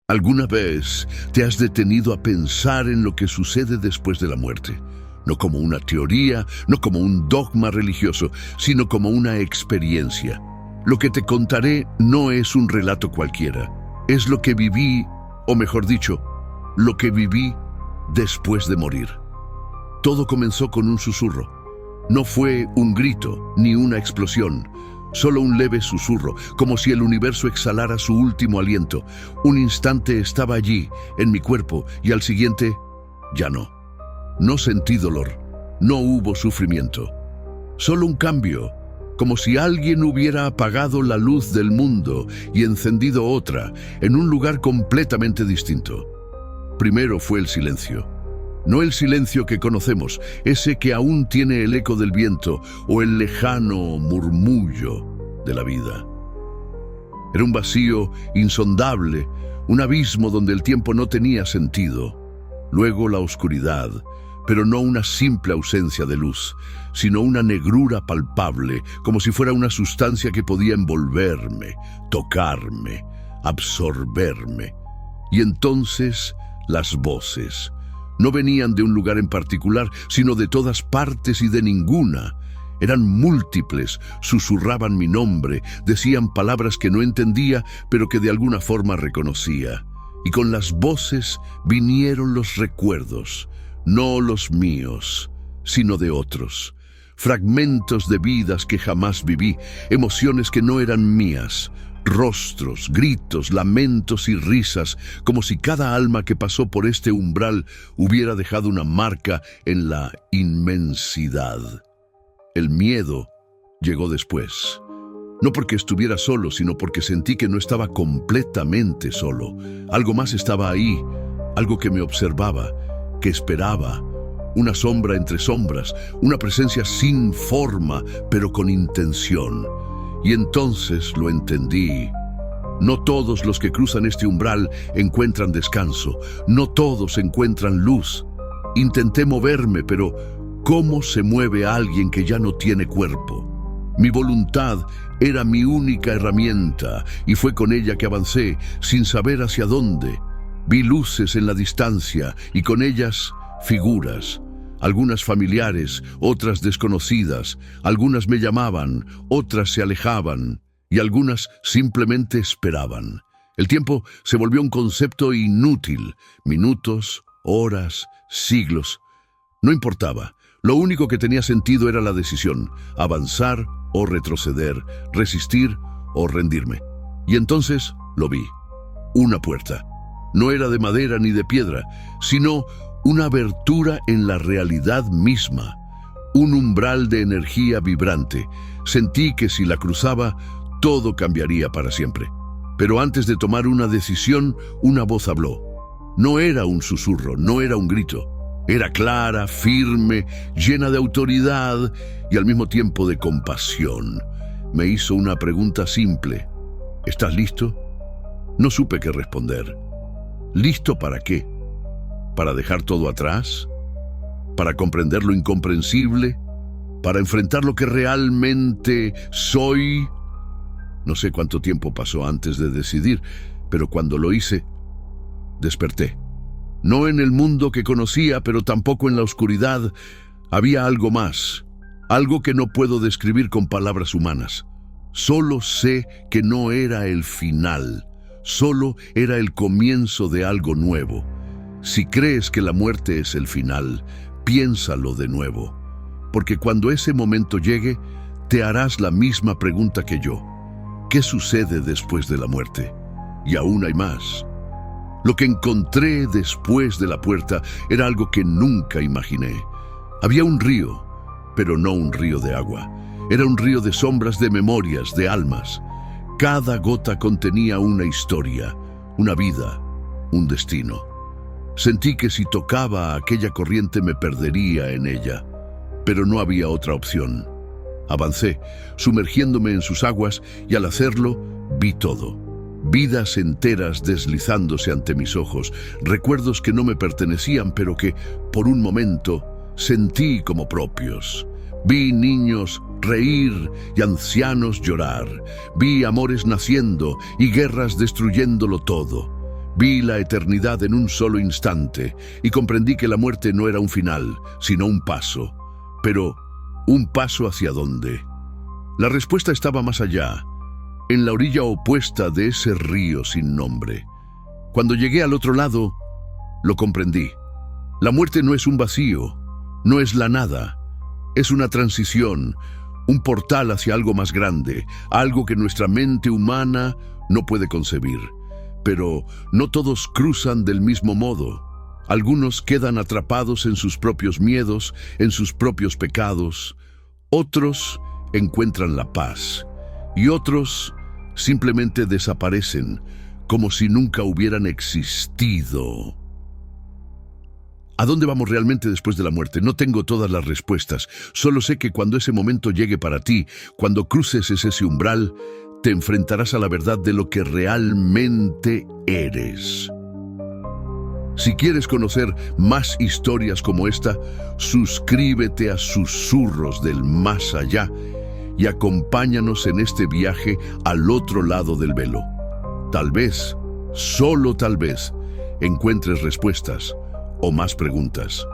¿Alguna vez te has detenido a pensar en lo que sucede después de la muerte? No como una teoría, no como un dogma religioso, sino como una experiencia. Lo que te contaré no es un relato cualquiera, es lo que viví, o mejor dicho, lo que viví después de morir. Todo comenzó con un susurro. No fue un grito ni una explosión, solo un leve susurro, como si el universo exhalara su último aliento. Un instante estaba allí, en mi cuerpo, y al siguiente, ya no. No sentí dolor, no hubo sufrimiento. Solo un cambio, como si alguien hubiera apagado la luz del mundo y encendido otra, en un lugar completamente distinto. Primero fue el silencio. No el silencio que conocemos, ese que aún tiene el eco del viento o el lejano murmullo de la vida. Era un vacío insondable, un abismo donde el tiempo no tenía sentido. Luego la oscuridad, pero no una simple ausencia de luz, sino una negrura palpable, como si fuera una sustancia que podía envolverme, tocarme, absorberme. Y entonces las voces no venían de un lugar en particular, sino de todas partes y de ninguna. Eran múltiples, susurraban mi nombre, decían palabras que no entendía, pero que de alguna forma reconocía. Y con las voces vinieron los recuerdos, no los míos, sino de otros. Fragmentos de vidas que jamás viví, emociones que no eran mías. Rostros, gritos, lamentos y risas, como si cada alma que pasó por este umbral hubiera dejado una marca en la inmensidad. El miedo llegó después. No porque estuviera solo, sino porque sentí que no estaba completamente solo. Algo más estaba ahí, algo que me observaba, que esperaba. Una sombra entre sombras, una presencia sin forma, pero con intención. Y entonces lo entendí. No todos los que cruzan este umbral encuentran descanso. No todos encuentran luz. Intenté moverme, pero ¿cómo se mueve alguien que ya no tiene cuerpo? Mi voluntad era mi única herramienta y fue con ella que avancé, sin saber hacia dónde. Vi luces en la distancia y con ellas figuras. Algunas familiares, otras desconocidas, algunas me llamaban, otras se alejaban y algunas simplemente esperaban. El tiempo se volvió un concepto inútil, minutos, horas, siglos. No importaba, lo único que tenía sentido era la decisión, avanzar o retroceder, resistir o rendirme. Y entonces lo vi, una puerta. No era de madera ni de piedra, sino una abertura en la realidad misma, un umbral de energía vibrante. Sentí que si la cruzaba, todo cambiaría para siempre. Pero antes de tomar una decisión, una voz habló. No era un susurro, no era un grito. Era clara, firme, llena de autoridad y al mismo tiempo de compasión. Me hizo una pregunta simple. ¿Estás listo? No supe qué responder. ¿Listo para qué? ¿Para dejar todo atrás? ¿Para comprender lo incomprensible? ¿Para enfrentar lo que realmente soy? No sé cuánto tiempo pasó antes de decidir, pero cuando lo hice, desperté. No en el mundo que conocía, pero tampoco en la oscuridad. Había algo más, algo que no puedo describir con palabras humanas. Solo sé que no era el final, solo era el comienzo de algo nuevo. Si crees que la muerte es el final, piénsalo de nuevo, porque cuando ese momento llegue, te harás la misma pregunta que yo. ¿Qué sucede después de la muerte? Y aún hay más. Lo que encontré después de la puerta era algo que nunca imaginé. Había un río, pero no un río de agua. Era un río de sombras, de memorias, de almas. Cada gota contenía una historia, una vida, un destino. Sentí que si tocaba aquella corriente me perdería en ella, pero no había otra opción. Avancé, sumergiéndome en sus aguas, y al hacerlo, vi todo. Vidas enteras deslizándose ante mis ojos, recuerdos que no me pertenecían, pero que, por un momento, sentí como propios. Vi niños reír y ancianos llorar. Vi amores naciendo y guerras destruyéndolo todo. Vi la eternidad en un solo instante y comprendí que la muerte no era un final, sino un paso. Pero, ¿un paso hacia dónde? La respuesta estaba más allá, en la orilla opuesta de ese río sin nombre. Cuando llegué al otro lado, lo comprendí. La muerte no es un vacío, no es la nada. Es una transición, un portal hacia algo más grande, algo que nuestra mente humana no puede concebir. Pero no todos cruzan del mismo modo. Algunos quedan atrapados en sus propios miedos, en sus propios pecados. Otros encuentran la paz. Y otros simplemente desaparecen, como si nunca hubieran existido. ¿A dónde vamos realmente después de la muerte? No tengo todas las respuestas. Solo sé que cuando ese momento llegue para ti, cuando cruces ese umbral, te enfrentarás a la verdad de lo que realmente eres. Si quieres conocer más historias como esta, suscríbete a Susurros del Más Allá y acompáñanos en este viaje al otro lado del velo. Tal vez, solo tal vez, encuentres respuestas o más preguntas.